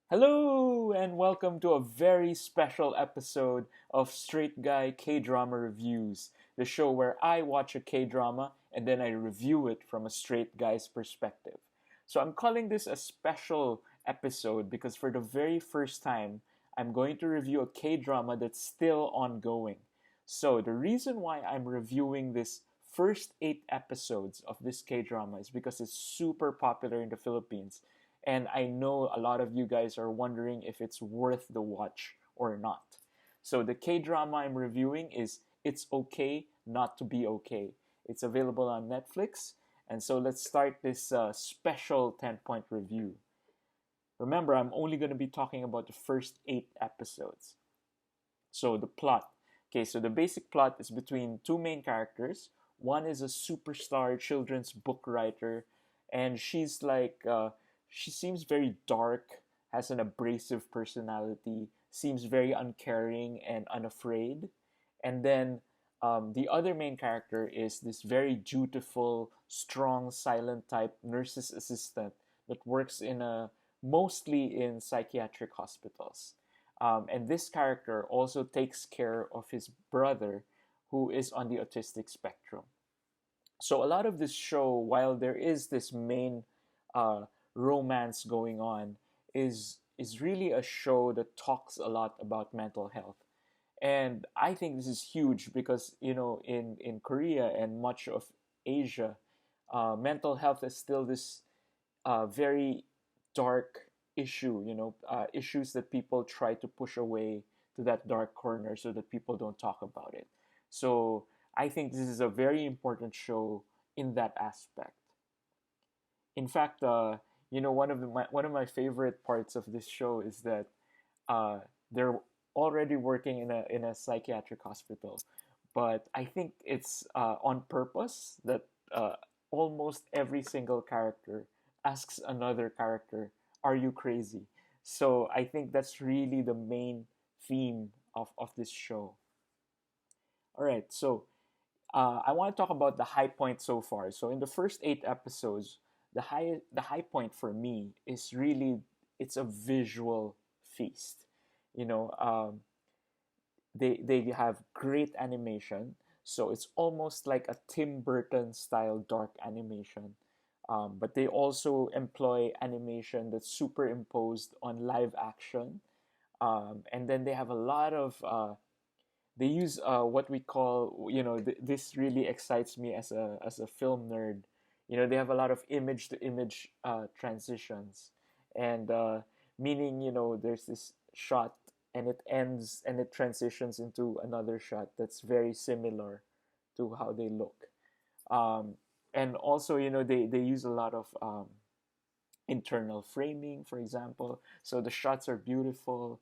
Hello, and welcome to a very special episode of Straight Guy K Drama Reviews, the show where I watch a K drama and then I review it from a straight guy's perspective. So I'm calling this a special episode because for the very first time, I'm going to review a K drama that's still ongoing. So the reason why I'm reviewing this first 8 episodes of this K drama is because it's super popular in the Philippines, and I know a lot of you guys are wondering if it's worth the watch or not. So the K drama I'm reviewing is It's Okay Not to Be Okay. It's available on Netflix, and so let's start this special 10-point review. Remember, I'm only going to be talking about the first 8 episodes. So the plot. Okay, so the basic plot is between two main characters. One is a superstar children's book writer, and she seems very dark, has an abrasive personality, seems very uncaring and unafraid. And then the other main character is this very dutiful, strong, silent type nurse's assistant that works in a mostly in psychiatric hospitals. And this character also takes care of his brother, who is on the autistic spectrum. So a lot of this show, while there is this main uh, romance going on, is really a show that talks a lot about mental health. And I think this is huge because in Korea and much of Asia, mental health is still this very dark issue. Issues that people try to push away to that dark corner so that people don't talk about it. So I think this is a very important show in that aspect. In fact, one of my favorite parts of this show is that they're already working in a psychiatric hospital, but I think it's on purpose that almost every single character asks another character, "Are you crazy?" So I think that's really the main theme of this show. All right, so I want to talk about the high point so far. So in the first 8 episodes, the high point for me is really it's a visual feast. You know, they have great animation, so it's almost like a Tim Burton style dark animation. But they also employ animation that's superimposed on live action, and then they have a lot of they use what we call this really excites me as a film nerd. They have a lot of image to image transitions, and meaning there's this shot and it ends and it transitions into another shot that's very similar to how they look. um, and also they use a lot of internal framing, for example. So the shots are beautiful,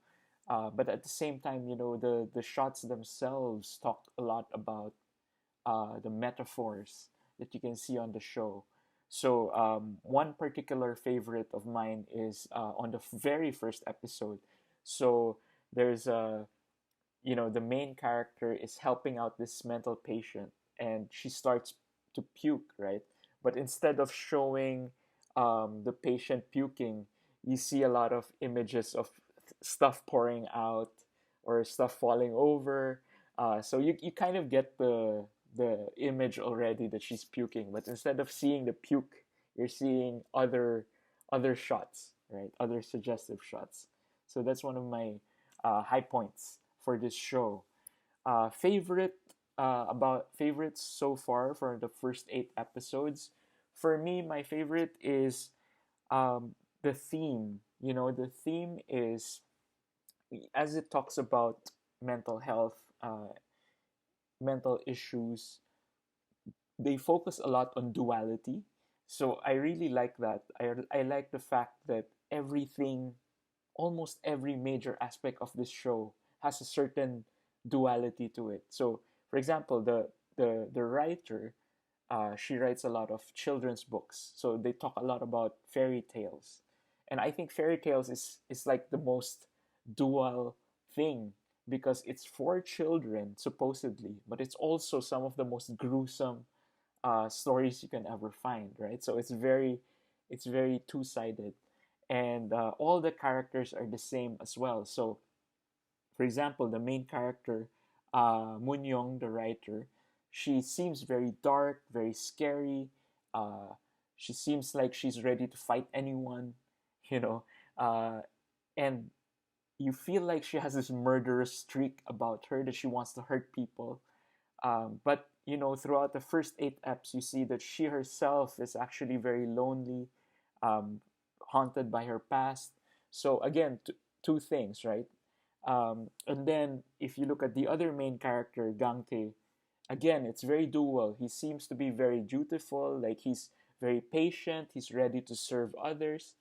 but at the same time, the shots themselves talk a lot about the metaphors that you can see on the show. So one particular favorite of mine is on the very first episode. So there's a the main character is helping out this mental patient, and she starts to puke, right? But instead of showing the patient puking, you see a lot of images of stuff pouring out or stuff falling over. So you kind of get the image already that she's puking, but instead of seeing the puke, you're seeing other shots, right? Other suggestive shots. So that's one of my high points for this show. About favorites so far for the first 8 episodes. For me, my favorite is the theme. The theme is as it talks about mental health, mental issues. They focus a lot on duality. So I really like that. I like the fact that almost every major aspect of this show has a certain duality to it. So, for example, the writer, she writes a lot of children's books. So they talk a lot about fairy tales, and I think fairy tales is like the most dual thing because it's for children supposedly, but it's also some of the most gruesome stories you can ever find, right? So it's very two sided, and all the characters are the same as well. So, for example, the main character, Moon Young, the writer, she seems very dark, very scary. Uh, she seems like she's ready to fight anyone, you know, uh, and you feel like she has this murderous streak about her that she wants to hurt people. But throughout the first 8 eps, you see that she herself is actually very lonely, um, haunted by her past. So again, two things, right? And then if you look at the other main character, Gangtae, again, it's very dual. He seems to be very dutiful, like he's very patient, he's ready to serve others,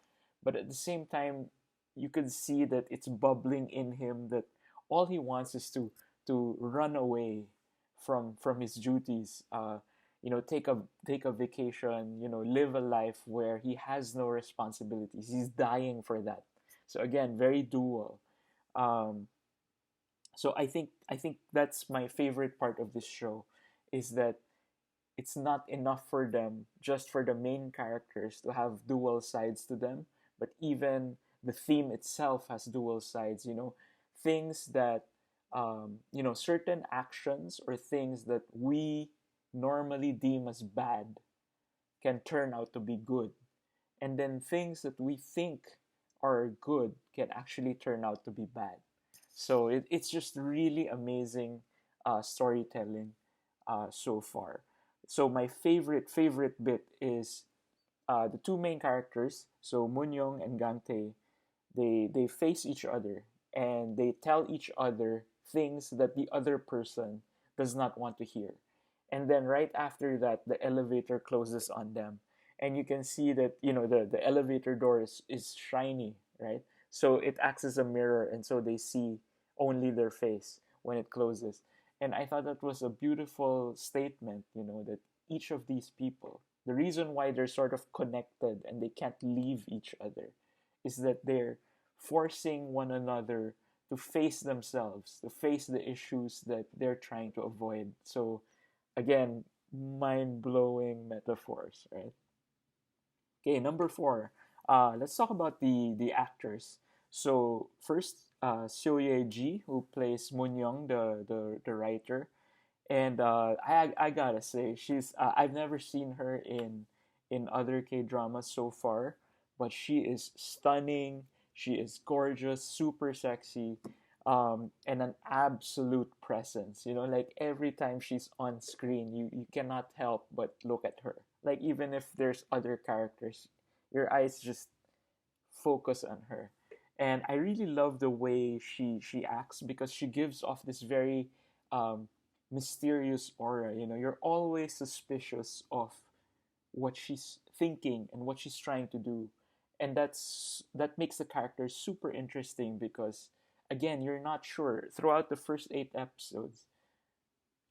but at the same time, you could see that it's bubbling in him that all he wants is to run away from his duties. Take a vacation. Live a life where he has no responsibilities. He's dying for that. So again, very dual. Um, so I think that's my favorite part of this show, is that it's not enough for them, just for the main characters to have dual sides to them, but even the theme itself has dual sides. Things that certain actions or things that we normally deem as bad can turn out to be good, and then things that we think are good can actually turn out to be bad. So it's just really amazing storytelling so far. So my favorite bit is the two main characters, so Munyong and Gante. They face each other and they tell each other things that the other person does not want to hear. And then right after that, the elevator closes on them. And you can see that, the elevator door is shiny, right? So it acts as a mirror, and so they see only their face when it closes. And I thought that was a beautiful statement, that each of these people, the reason why they're sort of connected and they can't leave each other, is that they're forcing one another to face themselves, to face the issues that they're trying to avoid. So, again, mind blowing metaphors, right? Okay, number four. Let's talk about the actors. So first, Seo Ye Ji, who plays Moon Young, the writer, and I gotta say, I've never seen her in other K dramas so far, but she is stunning. She is gorgeous, super sexy, and an absolute presence. Like every time she's on screen, you cannot help but look at her. Like even if there's other characters, your eyes just focus on her. And I really love the way she acts, because she gives off this very um, mysterious aura. You're always suspicious of what she's thinking and what she's trying to do, and that makes the character super interesting, because again, you're not sure throughout the first 8 episodes.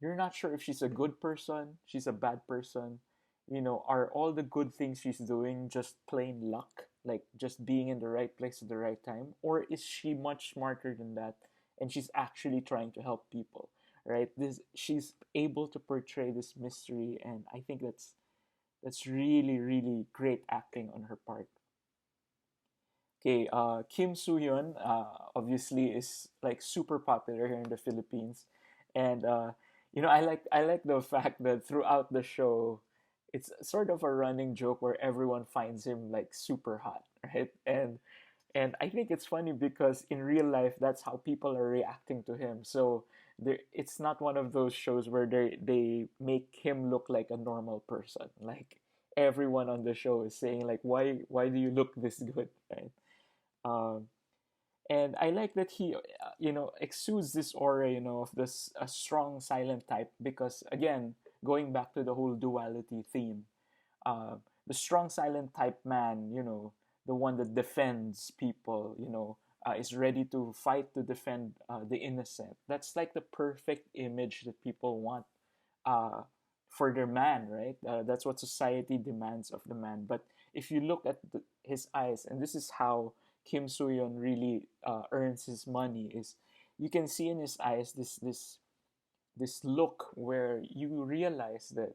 You're not sure if she's a good person, she's a bad person. Are all the good things she's doing just plain luck, like just being in the right place at the right time, or is she much smarter than that, and she's actually trying to help people, right? This She's able to portray this mystery, and I think that's really really great acting on her part. Okay, Kim Soo Hyun obviously is like super popular here in the Philippines, and I like the fact that throughout the show, it's sort of a running joke where everyone finds him like super hot, right? And I think it's funny because in real life, that's how people are reacting to him. So it's not one of those shows where they make him look like a normal person. Like everyone on the show is saying like, why do you look this good, right? Um, and I like that he, exudes this aura, of this a strong silent type, because again, going back to the whole duality theme, uh, the strong silent type man, the one that defends people, is ready to fight to defend the innocent. That's like the perfect image that people want uh, for their man, right? That's what society demands of the man. But if you look at his eyes, and this is how Kim Soo Hyun really earns his money, is you can see in his eyes this look where you realize that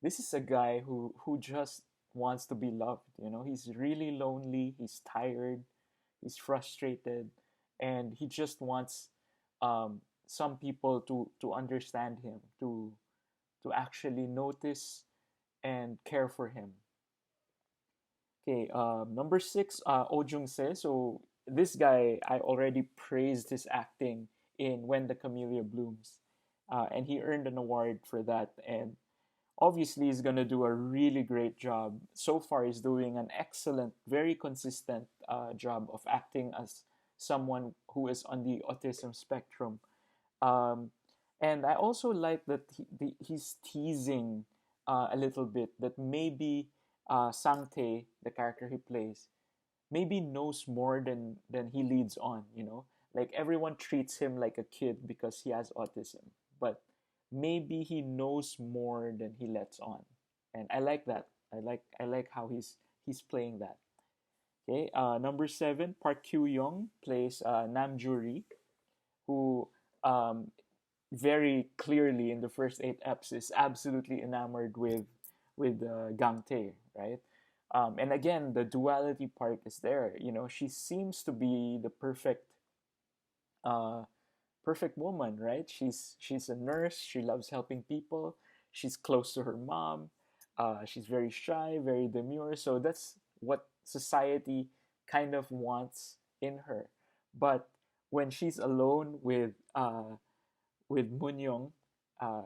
this is a guy who just wants to be loved. You know, he's really lonely, he's tired, he's frustrated, and he just wants some people to understand him, to actually notice and care for him. Okay, number six, Oh Jung-se. So this guy, I already praised his acting in When the Camellia Blooms, and he earned an award for that. And obviously, he's gonna do a really great job. So far, he's doing an excellent, very consistent job of acting as someone who is on the autism spectrum. Um, and I also like that he's teasing a little bit that maybe Sangtae, the character he plays, maybe knows more than he leads on. You know, like everyone treats him like a kid because he has autism, but maybe he knows more than he lets on, and I like that. I like how he's playing that. Okay, number seven, Park Kyu Young plays Nam Juri, who um, very clearly in the first eight eps is absolutely enamored with Gang Tae, right? And again, the duality part is there. You know, she seems to be the uh, perfect woman, right? She's a nurse. She loves helping people. She's close to her mom. She's very shy, very demure. So that's what society kind of wants in her. But when she's alone with Munyong, uh,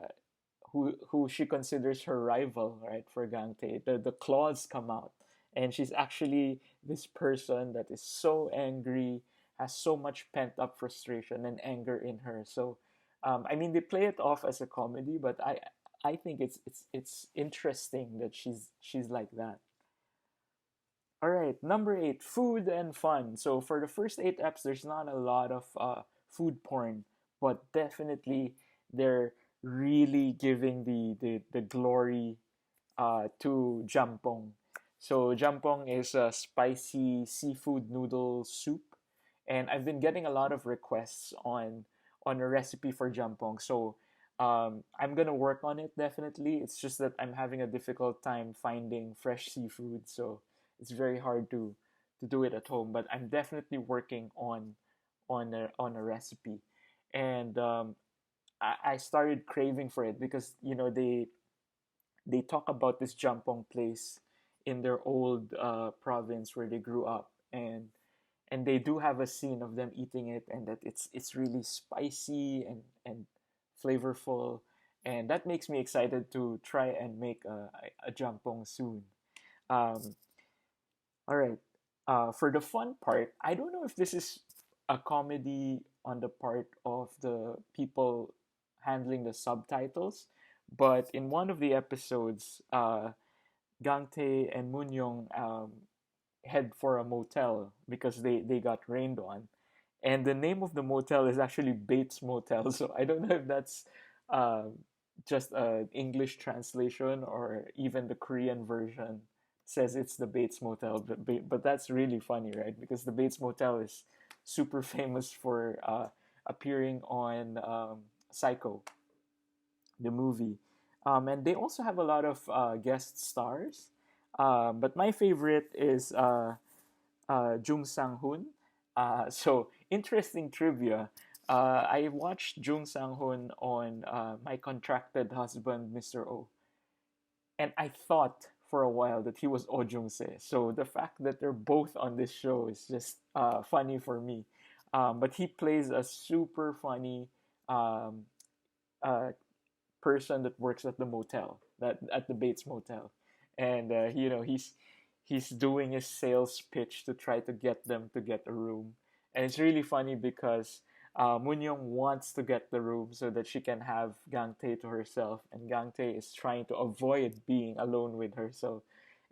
who she considers her rival, right, for Gangtae. The claws come out, and she's actually this person that is so angry, has so much pent up frustration and anger in her. So, I mean, they play it off as a comedy, but I think it's interesting that she's like that. All right, number eight, food and fun. So for the first eight eps, there's not a lot of food porn, but definitely they're really giving the glory to Jjampong. So Jjampong is a spicy seafood noodle soup, and I've been getting a lot of requests on a recipe for Jjampong. So I'm gonna work on it definitely. It's just that I'm having a difficult time finding fresh seafood, so it's very hard to do it at home. But I'm definitely working on a recipe, and I started craving for it because you know they talk about this Jampong place in their old province where they grew up, and they do have a scene of them eating it, and that it's really spicy and flavorful, and that makes me excited to try and make a Jampong soon. Um, all right. For the fun part, I don't know if this is a comedy on the part of the people handling the subtitles, but in one of the episodes, Gangtae and Munyong head for a motel because they got rained on. And the name of the motel is actually Bates Motel. So I don't know if that's uh, just an English translation or even the Korean version says it's the Bates Motel. But that's really funny, right? Because the Bates Motel is super famous for appearing on Psycho, the movie. And they also have a lot of guest stars. But my favorite is Jung Sang Hoon. So interesting trivia. I watched Jung Sang Hoon on My Contracted Husband, Mr. O, and I thought for a while that he was Oh Jung Se. So the fact that they're both on this show is just funny for me. But he plays a super funny um, uh, person that works at the motel, that at the Bates Motel, and you know he's doing his sales pitch to try to get them to get a room, and it's really funny because Munyong wants to get the room so that she can have Gangtae to herself, and Gangtae is trying to avoid being alone with her. So,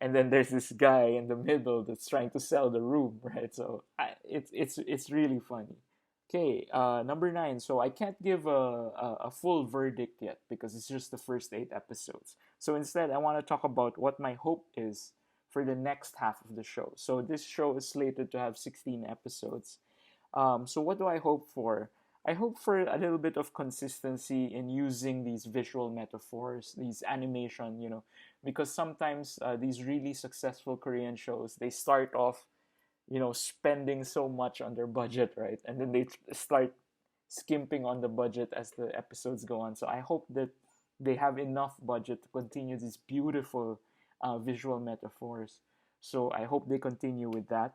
and then there's this guy in the middle that's trying to sell the room, right? So it's really funny. Okay, number nine. So I can't give a full verdict yet because it's just the first eight episodes. So instead, I want to talk about what my hope is for the next half of the show. So this show is slated to have 16 episodes. So what do I hope for? I hope for a little bit of consistency in using these visual metaphors, these animation, because sometimes these really successful Korean shows, they start off, spending so much on their budget, right? And then they start skimping on the budget as the episodes go on. So I hope that they have enough budget to continue these beautiful visual metaphors. So I hope they continue with that.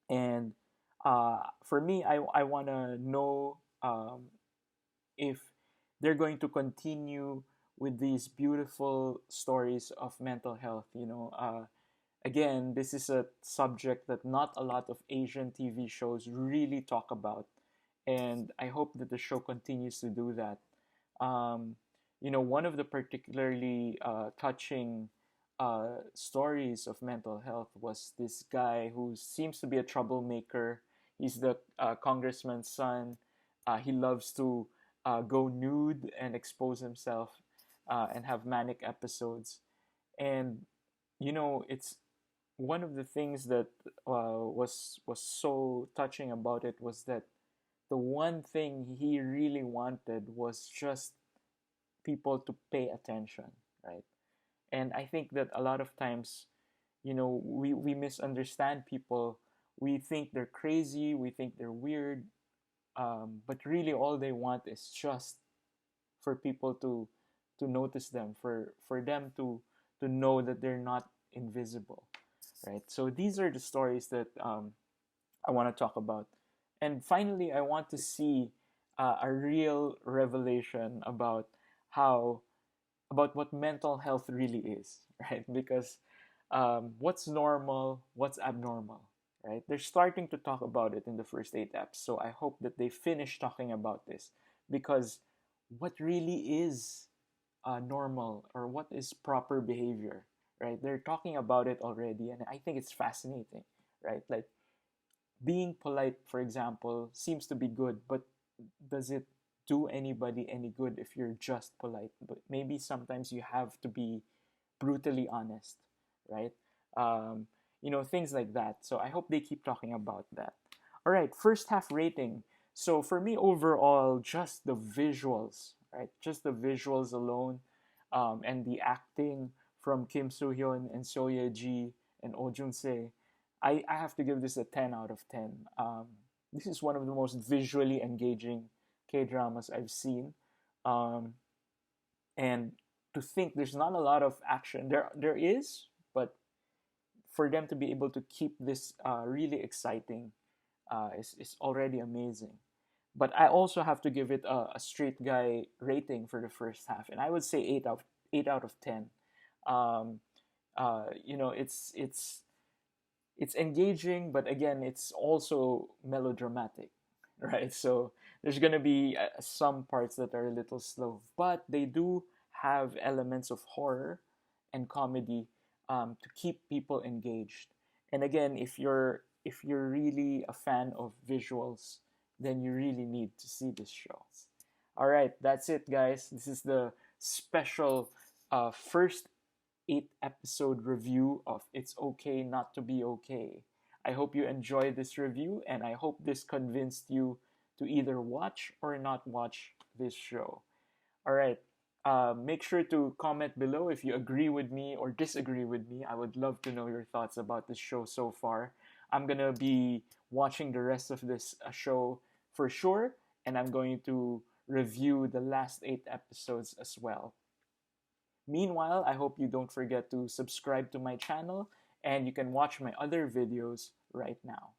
And for me, I want to know if they're going to continue with these beautiful stories of mental health. Again, this is a subject that not a lot of Asian TV shows really talk about. And I hope that the show continues to do that. Um, one of the particularly touching stories of mental health was this guy who seems to be a troublemaker. He's the congressman's son. He loves to go nude and expose himself and have manic episodes. And it's one of the things that was so touching about it was that the one thing he really wanted was just people to pay attention, right? And I think that a lot of times, we misunderstand people. We think they're crazy, we think they're weird, but really all they want is just for people to notice them, for them to know that they're not invisible, right? So these are the stories that I want to talk about. And finally, I want to see a real revelation how about what mental health really is, right? Because what's normal, what's abnormal, right? They're starting to talk about it in the first 8 eps. So I hope that they finish talking about this, because what really is normal, or what is proper behavior, right? They're talking about it already, and I think it's fascinating, right? Like, being polite, for example, seems to be good, but does it do anybody any good if you're just polite? But maybe sometimes you have to be brutally honest, right? Um, things like that. So I hope they keep talking about that. All right, first half rating. So for me, overall, just the visuals, right? Just the visuals alone, and the acting from Kim Soo Hyun and Seo Ye Ji and Oh Jun Se. I have to give this a 10 out of 10. This is one of the most visually engaging K dramas I've seen. Um, and to think there's not a lot of action, there is, but for them to be able to keep this really exciting is already amazing. But I also have to give it a straight guy rating for the first half, and I would say 8 out of 10. Um, it's engaging, but again, it's also melodramatic, right? So there's gonna be some parts that are a little slow, but they do have elements of horror and comedy to keep people engaged. And again, if you're really a fan of visuals, then you really need to see this show. All right, that's it, guys. This is the special first 8 episode review of It's Okay Not to Be Okay. I hope you enjoyed this review, and I hope this convinced you to either watch or not watch this show. All right. Make sure to comment below if you agree with me or disagree with me. I would love to know your thoughts about this show so far. I'm going to be watching the rest of this show for sure, and I'm going to review the last 8 episodes as well. Meanwhile, I hope you don't forget to subscribe to my channel, and you can watch my other videos right now.